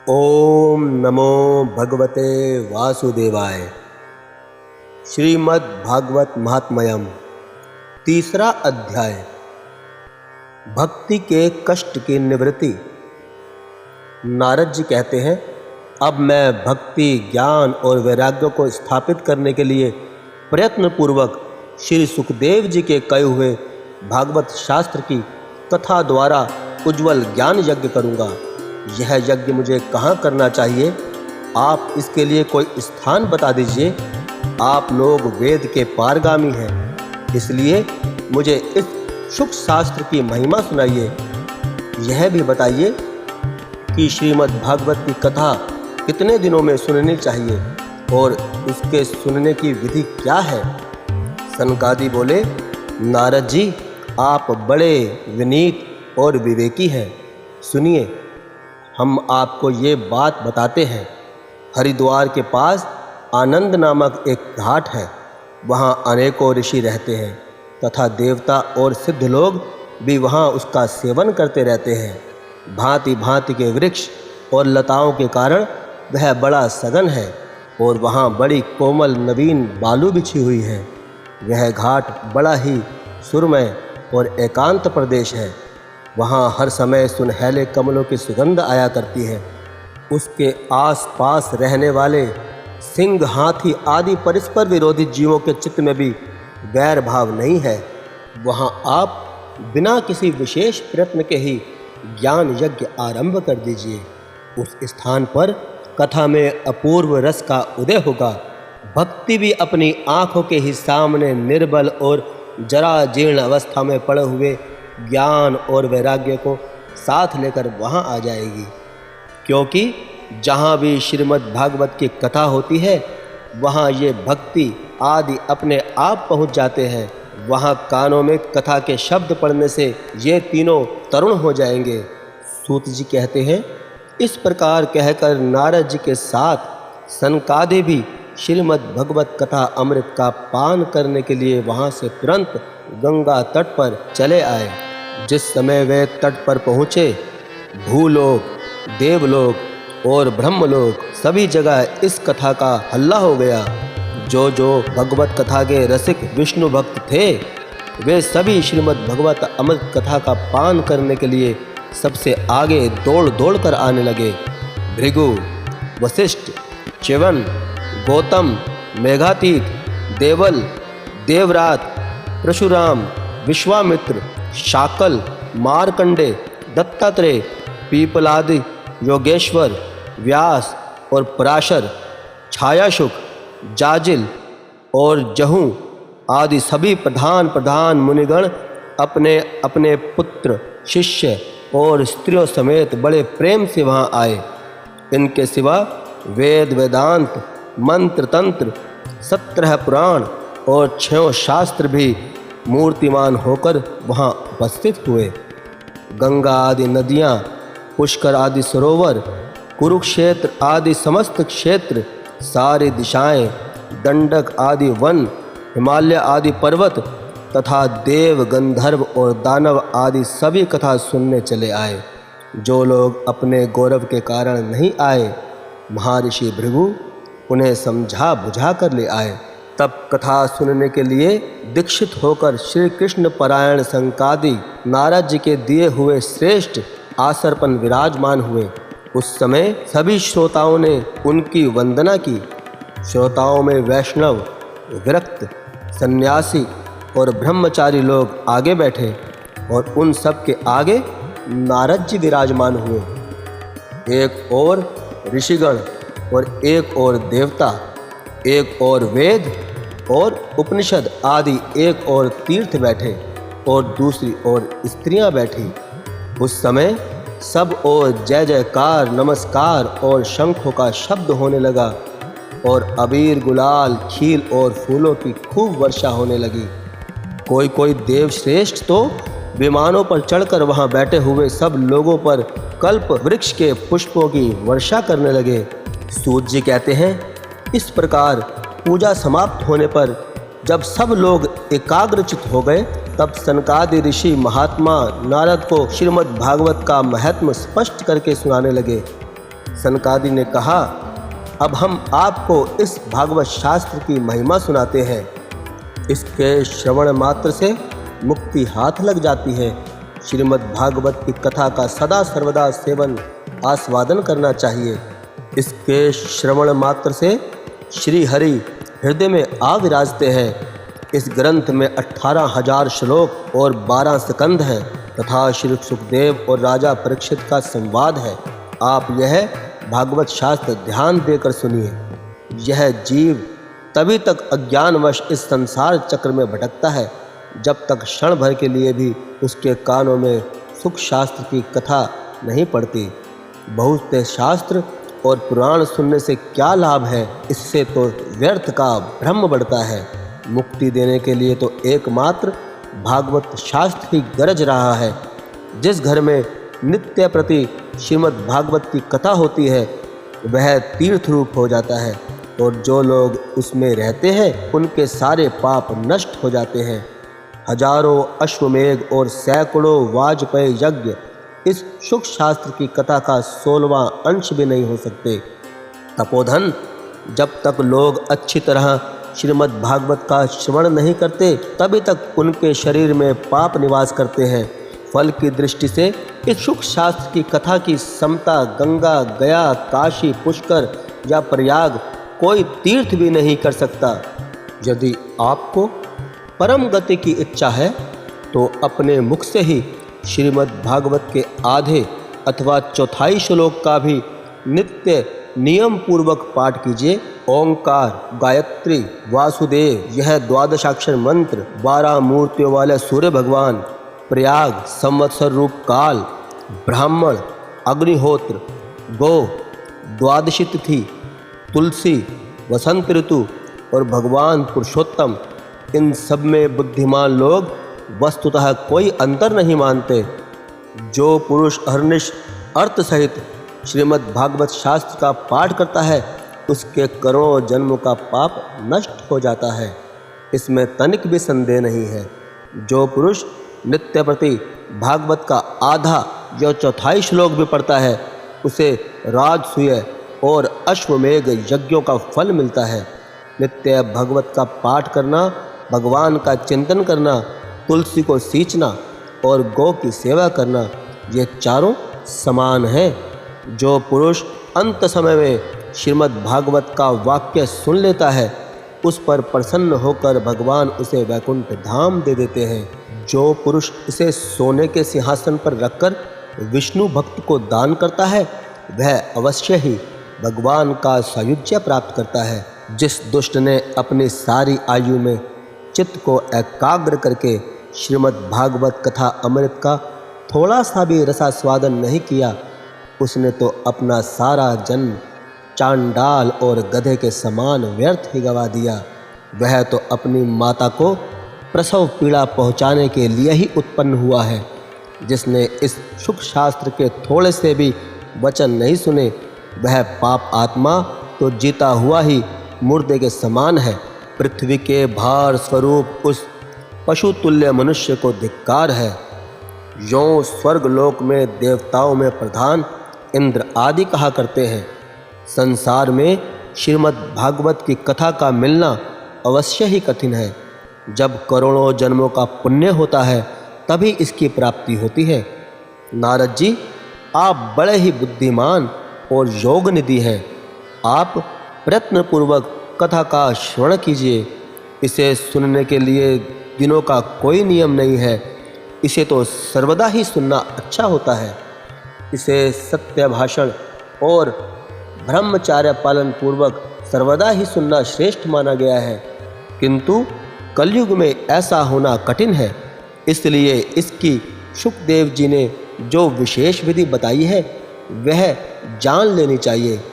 ओम नमो भगवते वासुदेवाय। श्रीमद् भागवत महात्म्यम तीसरा अध्याय, भक्ति के कष्ट की निवृत्ति। नारद जी कहते हैं, अब मैं भक्ति, ज्ञान और वैराग्य को स्थापित करने के लिए प्रयत्न पूर्वक श्री सुखदेव जी के कहे हुए भागवत शास्त्र की कथा द्वारा उज्ज्वल ज्ञान यज्ञ करूँगा। यह यज्ञ मुझे कहाँ करना चाहिए? आप इसके लिए कोई स्थान बता दीजिए। आप लोग वेद के पारगामी हैं, इसलिए मुझे इस सुख शास्त्र की महिमा सुनाइए। यह भी बताइए कि श्रीमद् भागवत की कथा कितने दिनों में सुननी चाहिए और इसके सुनने की विधि क्या है? सनकादि बोले, नारद जी, आप बड़े विनीत और विवेकी हैं। सुनिए, हम आपको ये बात बताते हैं। हरिद्वार के पास आनंद नामक एक घाट है। वहाँ अनेकों ऋषि रहते हैं तथा देवता और सिद्ध लोग भी वहाँ उसका सेवन करते रहते हैं। भांति भांति के वृक्ष और लताओं के कारण वह बड़ा सघन है और वहाँ बड़ी कोमल नवीन बालू बिछी हुई है। वह घाट बड़ा ही सुरमय और एकांत प्रदेश है। वहाँ हर समय सुनहले कमलों की सुगंध आया करती है। उसके आसपास रहने वाले सिंह, हाथी आदि परस्पर विरोधी जीवों के चित्त में भी वैर भाव नहीं है। वहाँ आप बिना किसी विशेष प्रयत्न के ही ज्ञान यज्ञ आरंभ कर दीजिए। उस स्थान पर कथा में अपूर्व रस का उदय होगा। भक्ति भी अपनी आँखों के ही सामने निर्बल और जरा जीर्ण अवस्था में पड़े हुए ज्ञान और वैराग्य को साथ लेकर वहाँ आ जाएगी। क्योंकि जहाँ भी श्रीमद् भागवत की कथा होती है, वहाँ ये भक्ति आदि अपने आप पहुँच जाते हैं। वहाँ कानों में कथा के शब्द पढ़ने से ये तीनों तरुण हो जाएंगे। सूत जी कहते हैं, इस प्रकार कहकर नारद जी के साथ सनकादि भी श्रीमद् भगवत कथा अमृत का पान करने के लिए वहाँ से तुरंत गंगा तट पर चले आए। जिस समय वे तट पर पहुँचे, भूलोक, देवलोक और ब्रह्मलोक सभी जगह इस कथा का हल्ला हो गया। जो जो भगवत कथा के रसिक विष्णु भक्त थे, वे सभी श्रीमद् भगवत अमृत कथा का पान करने के लिए सबसे आगे दौड़ दौड़ कर आने लगे। भृगु, वशिष्ठ, च्यवन, गौतम, मेघातीत, देवल, देवरात, परशुराम, विश्वामित्र, शाकल, मार्कंडे, दत्तात्रेय, पीपलादि, योगेश्वर, व्यास और पराशर, छायाशुक, जाजिल और जहू आदि सभी प्रधान मुनिगण अपने अपने पुत्र, शिष्य और स्त्रियों समेत बड़े प्रेम से वहाँ आए। इनके सिवा वेद, वेदांत, मंत्र, तंत्र, 17 पुराण और 6 शास्त्र भी मूर्तिमान होकर वहाँ उपस्थित हुए। गंगा आदि नदियाँ, पुष्कर आदि सरोवर, कुरुक्षेत्र आदि समस्त क्षेत्र, सारी दिशाएं, दंडक आदि वन, हिमालय आदि पर्वत तथा देव, गंधर्व और दानव आदि सभी कथा सुनने चले आए। जो लोग अपने गौरव के कारण नहीं आए, महर्षि भृगु उन्हें समझा बुझा कर ले आए। तब कथा सुनने के लिए दीक्षित होकर श्री कृष्ण परायण सनकादि नारद जी के दिए हुए श्रेष्ठ आसन पर विराजमान हुए। उस समय सभी श्रोताओं ने उनकी वंदना की। श्रोताओं में वैष्णव, विरक्त, सन्यासी और ब्रह्मचारी लोग आगे बैठे और उन सब के आगे नारद जी विराजमान हुए। एक और ऋषिगण और एक और देवता, एक और वेद और उपनिषद आदि एक और तीर्थ बैठे और दूसरी ओर स्त्रियां बैठी। उस समय सब ओर जय जयकार, नमस्कार और शंखों का शब्द होने लगा और अबीर, गुलाल, खील और फूलों की खूब वर्षा होने लगी। कोई कोई देव श्रेष्ठ तो विमानों पर चढ़कर वहां बैठे हुए सब लोगों पर कल्प वृक्ष के पुष्पों की वर्षा करने लगे। सूत जी कहते हैं, इस प्रकार पूजा समाप्त होने पर जब सब लोग एकाग्रचित हो गए, तब सनकादि ऋषि महात्मा नारद को श्रीमद् भागवत का महत्म स्पष्ट करके सुनाने लगे। सनकादि ने कहा, अब हम आपको इस भागवत शास्त्र की महिमा सुनाते हैं। इसके श्रवण मात्र से मुक्ति हाथ लग जाती है। श्रीमद् भागवत की कथा का सदा सर्वदा सेवन आस्वादन करना चाहिए। इसके श्रवण मात्र से श्री हरि हृदय में आ विराजते हैं। इस ग्रंथ में 18,000 श्लोक और 12 स्कंध हैं तथा श्री सुखदेव और राजा परीक्षित का संवाद है। आप यह भागवत शास्त्र ध्यान देकर सुनिए। यह जीव तभी तक अज्ञानवश इस संसार चक्र में भटकता है जब तक क्षण भर के लिए भी उसके कानों में सुख शास्त्र की कथा नहीं पड़ती। बहुत से शास्त्र और पुराण सुनने से क्या लाभ है? इससे तो व्यर्थ का भ्रम बढ़ता है। मुक्ति देने के लिए तो एकमात्र भागवत शास्त्र ही गरज रहा है। जिस घर में नित्य प्रति श्रीमद् भागवत की कथा होती है वह तीर्थ रूप हो जाता है और जो लोग उसमें रहते हैं उनके सारे पाप नष्ट हो जाते हैं। हजारों अश्वमेघ और सैकड़ों वाजपेयी यज्ञ इस सुख शास्त्र की कथा का 16वां अंश भी नहीं हो सकते। तपोधन, जब तक लोग अच्छी तरह श्रीमद् भागवत का श्रवण नहीं करते तभी तक उनके शरीर में पाप निवास करते हैं। फल की दृष्टि से इस सुख शास्त्र की कथा की समता गंगा, गया, काशी, पुष्कर या प्रयाग कोई तीर्थ भी नहीं कर सकता। यदि आपको परम गति की इच्छा है तो अपने मुख से ही श्रीमद् भागवत के आधे अथवा चौथाई श्लोक का भी नित्य नियम पूर्वक पाठ कीजिए। ओंकार, गायत्री, वासुदेव, यह 12 मंत्र, 12 मूर्तियों वाले सूर्य भगवान, प्रयाग, संवत्सर रूप काल, ब्राह्मण, अग्निहोत्र, गो, द्वादशी तिथि, तुलसी, वसंत ऋतु और भगवान पुरुषोत्तम, इन सब में बुद्धिमान लोग वस्तुतः कोई अंतर नहीं मानते। जो पुरुष अहर्निश अर्थ सहित श्रीमद् भागवत शास्त्र का पाठ करता है उसके करोड़ों जन्मों का पाप नष्ट हो जाता है। इसमें तनिक भी संदेह नहीं है। जो पुरुष नित्य प्रति भागवत का आधा या चौथाई श्लोक भी पढ़ता है उसे राजसूय और अश्वमेघ यज्ञों का फल मिलता है। नित्य भगवत का पाठ करना, भगवान का चिंतन करना, तुलसी को सींचना और गौ की सेवा करना, ये चारों समान हैं। जो पुरुष अंत समय में श्रीमद् भागवत का वाक्य सुन लेता है उस पर प्रसन्न होकर भगवान उसे वैकुंठ धाम दे देते हैं। जो पुरुष इसे सोने के सिंहासन पर रखकर विष्णु भक्त को दान करता है वह अवश्य ही भगवान का सायुज्य प्राप्त करता है। जिस दुष्ट ने अपनी सारी आयु में चित्त को एकाग्र करके श्रीमद् भागवत कथा अमृत का थोड़ा सा भी रसास्वादन नहीं किया उसने तो अपना सारा जन्म चांडाल और गधे के समान व्यर्थ ही गवा दिया। वह तो अपनी माता को प्रसव पीड़ा पहुँचाने के लिए ही उत्पन्न हुआ है। जिसने इस सुख शास्त्र के थोड़े से भी वचन नहीं सुने वह पाप आत्मा तो जीता हुआ ही मुर्दे के समान है। पृथ्वी के भार स्वरूप उस पशु तुल्य मनुष्य को धिक्कार है। यों स्वर्गलोक में देवताओं में प्रधान इंद्र आदि कहा करते हैं। संसार में श्रीमद् भागवत की कथा का मिलना अवश्य ही कठिन है। जब करोड़ों जन्मों का पुण्य होता है तभी इसकी प्राप्ति होती है। नारद जी, आप बड़े ही बुद्धिमान और योग निधि हैं। आप प्रयत्नपूर्वक कथा का श्रवण कीजिए। इसे सुनने के लिए दिनों का कोई नियम नहीं है। इसे तो सर्वदा ही सुनना अच्छा होता है। इसे सत्य भाषण और ब्रह्मचार्य पालन पूर्वक सर्वदा ही सुनना श्रेष्ठ माना गया है। किंतु कलयुग में ऐसा होना कठिन है। इसलिए इसकी सुखदेव जी ने जो विशेष विधि बताई है वह जान लेनी चाहिए।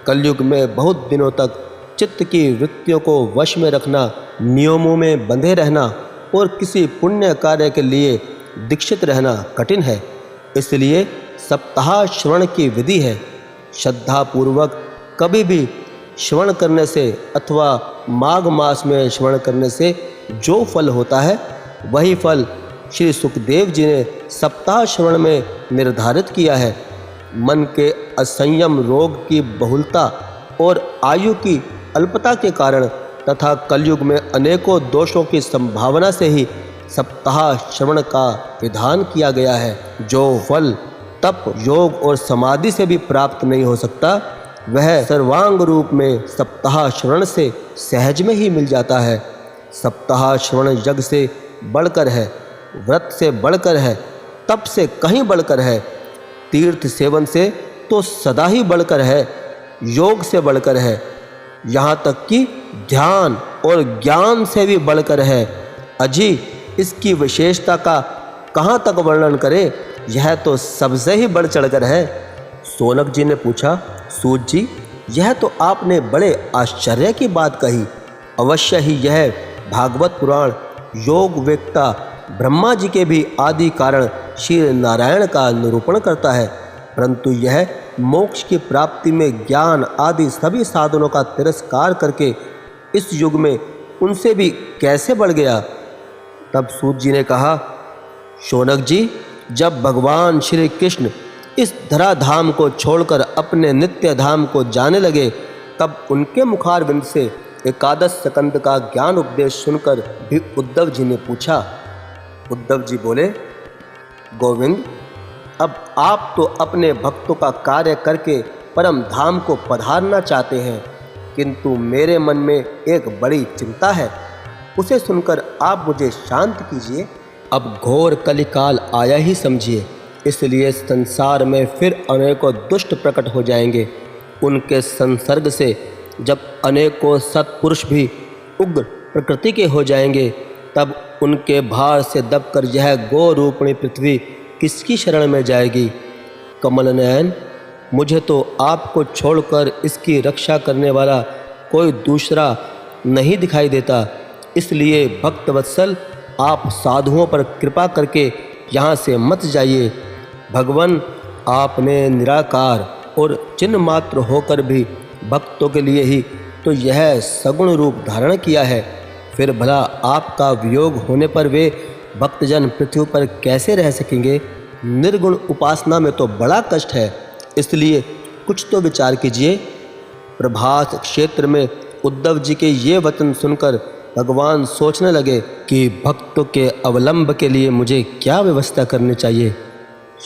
कलयुग में बहुत दिनों तक चित्त की वृत्तियों को वश में रखना, नियमों में बंधे रहना और किसी पुण्य कार्य के लिए दीक्षित रहना कठिन है। इसलिए सप्ताह श्रवण की विधि है। श्रद्धापूर्वक कभी भी श्रवण करने से अथवा माघ मास में श्रवण करने से जो फल होता है वही फल श्री सुखदेव जी ने सप्ताह श्रवण में निर्धारित किया है। मन के असंयम, रोग की बहुलता और आयु की अल्पता के कारण तथा कलयुग में अनेकों दोषों की संभावना से ही सप्ताह श्रवण का विधान किया गया है, जो फल तप, योग और समाधि से भी प्राप्त नहीं हो सकता, वह सर्वांग रूप में सप्ताह श्रवण से सहज में ही मिल जाता है। सप्ताह श्रवण यज्ञ से बढ़कर है, व्रत से बढ़कर है, तप से कहीं बढ़कर है, तीर्थ सेवन से तो सदा ही बढ़कर है, योग से बढ़कर है, यहाँ तक कि ध्यान और ज्ञान से भी बढ़कर है। अजी, इसकी विशेषता का कहाँ तक वर्णन करें, यह तो सबसे ही बढ़ चढ़कर है। शौनक जी ने पूछा, सूत जी, यह तो आपने बड़े आश्चर्य की बात कही। अवश्य ही यह भागवत पुराण योग वेत्ता ब्रह्मा जी के भी आदि कारण श्री नारायण का निरूपण करता है, परंतु यह मोक्ष की प्राप्ति में ज्ञान आदि सभी साधनों का तिरस्कार करके इस युग में उनसे भी कैसे बढ़ गया। तब सूत जी ने कहा, शौनक जी, जब भगवान श्री कृष्ण इस धराधाम को छोड़कर अपने नित्य धाम को जाने लगे, तब उनके मुखारविंद से एकादश स्कंद का ज्ञान उपदेश सुनकर भी उद्धव जी ने पूछा। उद्धव जी बोले, गोविंद, अब आप तो अपने भक्तों का कार्य करके परम धाम को पधारना चाहते हैं, किंतु मेरे मन में एक बड़ी चिंता है, उसे सुनकर आप मुझे शांत कीजिए। अब घोर कलिकाल आया ही समझिए, इसलिए संसार में फिर अनेकों दुष्ट प्रकट हो जाएंगे। उनके संसर्ग से जब अनेकों सत्पुरुष भी उग्र प्रकृति के हो जाएंगे, तब उनके भार से दबकर यह गो रूपणी पृथ्वी किसकी शरण में जाएगी। कमल नयन, मुझे तो आपको छोड़कर इसकी रक्षा करने वाला कोई दूसरा नहीं दिखाई देता, इसलिए भक्तवत्सल, आप साधुओं पर कृपा करके यहाँ से मत जाइए। भगवान, आपने निराकार और चिन्ह मात्र होकर भी भक्तों के लिए ही तो यह सगुण रूप धारण किया है, फिर भला आपका वियोग होने पर वे भक्तजन पृथ्वी पर कैसे रह सकेंगे। निर्गुण उपासना में तो बड़ा कष्ट है, इसलिए कुछ तो विचार कीजिए। प्रभास क्षेत्र में उद्धव जी के ये वचन सुनकर भगवान सोचने लगे कि भक्तों के अवलंब के लिए मुझे क्या व्यवस्था करनी चाहिए।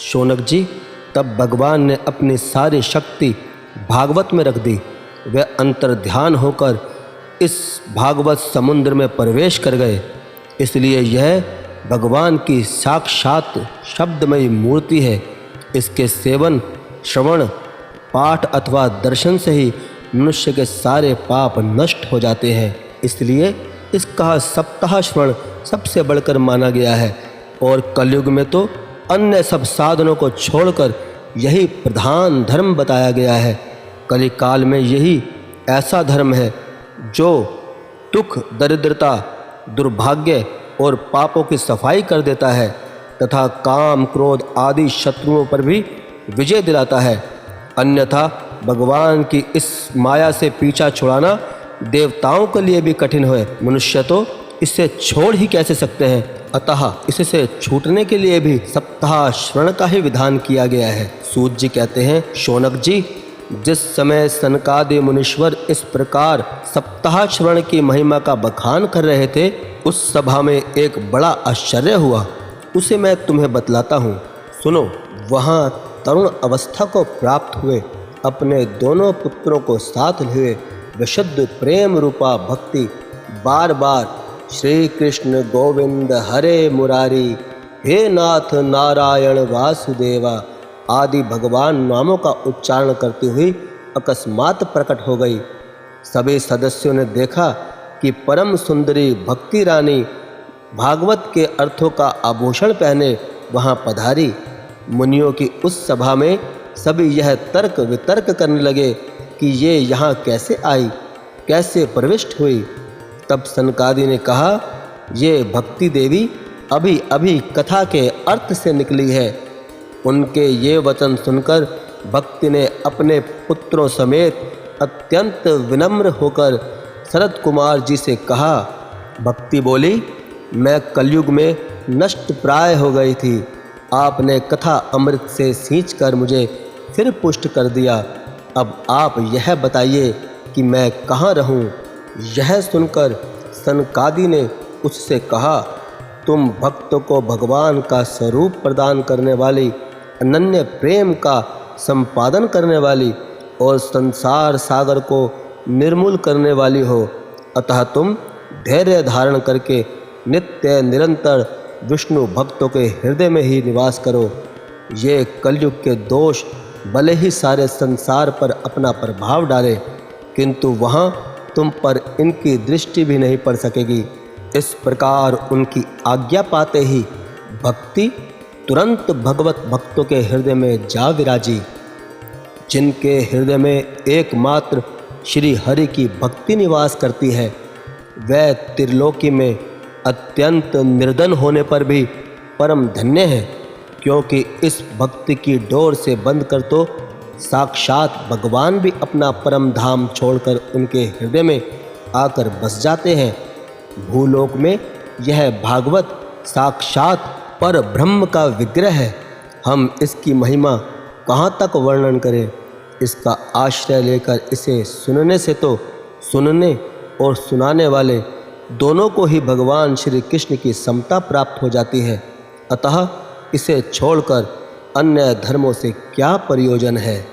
शौनक जी, तब भगवान ने अपनी सारी शक्ति भागवत में रख दी। वे अंतर्ध्यान होकर इस भागवत समुद्र में प्रवेश कर गए, इसलिए यह भगवान की साक्षात शब्दमयी मूर्ति है। इसके सेवन, श्रवण, पाठ अथवा दर्शन से ही मनुष्य के सारे पाप नष्ट हो जाते हैं, इसलिए इसका सप्ताह श्रवण सबसे बढ़कर माना गया है। और कलयुग में तो अन्य सब साधनों को छोड़कर यही प्रधान धर्म बताया गया है। कलिकाल में यही ऐसा धर्म है जो दुख, दरिद्रता, दुर्भाग्य और पापों की सफाई कर देता है तथा काम, क्रोध आदि शत्रुओं पर भी विजय दिलाता है। अन्यथा भगवान की इस माया से पीछा छुड़ाना देवताओं के लिए भी कठिन है, मनुष्य तो इसे छोड़ ही कैसे सकते हैं। अतः इससे छूटने के लिए भी सप्ताह श्रवण का ही विधान किया गया है। सूत जी कहते हैं, शौनक जी, जिस समय सनकादि मुनीश्वर इस प्रकार सप्ताह श्रवण की महिमा का बखान कर रहे थे, उस सभा में एक बड़ा आश्चर्य हुआ, उसे मैं तुम्हें बतलाता हूँ, सुनो। वहाँ तरुण अवस्था को प्राप्त हुए अपने दोनों पुत्रों को साथ लिए विशुद्ध प्रेम रूपा भक्ति बार बार श्री कृष्ण गोविंद हरे मुरारी, हे नाथ नारायण वासुदेवा आदि भगवान नामों का उच्चारण करती हुई अकस्मात प्रकट हो गई। सभी सदस्यों ने देखा कि परम सुंदरी भक्ति रानी भागवत के अर्थों का आभूषण पहने वहाँ पधारी। मुनियों की उस सभा में सभी यह तर्क वितर्क करने लगे कि ये यहाँ कैसे आई, कैसे प्रविष्ट हुई। तब सनकादि ने कहा, ये भक्ति देवी अभी अभी कथा के अर्थ से निकली है। उनके ये वचन सुनकर भक्ति ने अपने पुत्रों समेत अत्यंत विनम्र होकर शरद कुमार जी से कहा। भक्ति बोली, मैं कलयुग में नष्ट प्राय हो गई थी, आपने कथा अमृत से सींचकर मुझे फिर पुष्ट कर दिया। अब आप यह बताइए कि मैं कहाँ रहूं? यह सुनकर सनकादि ने उससे कहा, तुम भक्तों को भगवान का स्वरूप प्रदान करने वाली, अनन्य प्रेम का संपादन करने वाली और संसार सागर को निर्मूल करने वाली हो। अतः तुम धैर्य धारण करके नित्य निरंतर विष्णु भक्तों के हृदय में ही निवास करो। ये कलयुग के दोष भले ही सारे संसार पर अपना प्रभाव डाले, किंतु वहाँ तुम पर इनकी दृष्टि भी नहीं पड़ सकेगी। इस प्रकार उनकी आज्ञा पाते ही भक्ति तुरंत भगवत भक्तों के हृदय में जा विराजी। जिनके हृदय में एकमात्र श्री हरि की भक्ति निवास करती है, वह त्रिलोकी में अत्यंत निर्धन होने पर भी परम धन्य है, क्योंकि इस भक्ति की डोर से बंध कर तो साक्षात भगवान भी अपना परम धाम छोड़कर उनके हृदय में आकर बस जाते हैं। भूलोक में यह भागवत साक्षात पर ब्रह्म का विग्रह है। हम इसकी महिमा कहाँ तक वर्णन करें? इसका आश्रय लेकर इसे सुनने से तो सुनने और सुनाने वाले दोनों को ही भगवान श्री कृष्ण की समता प्राप्त हो जाती है। अतः इसे छोड़कर अन्य धर्मों से क्या प्रयोजन है?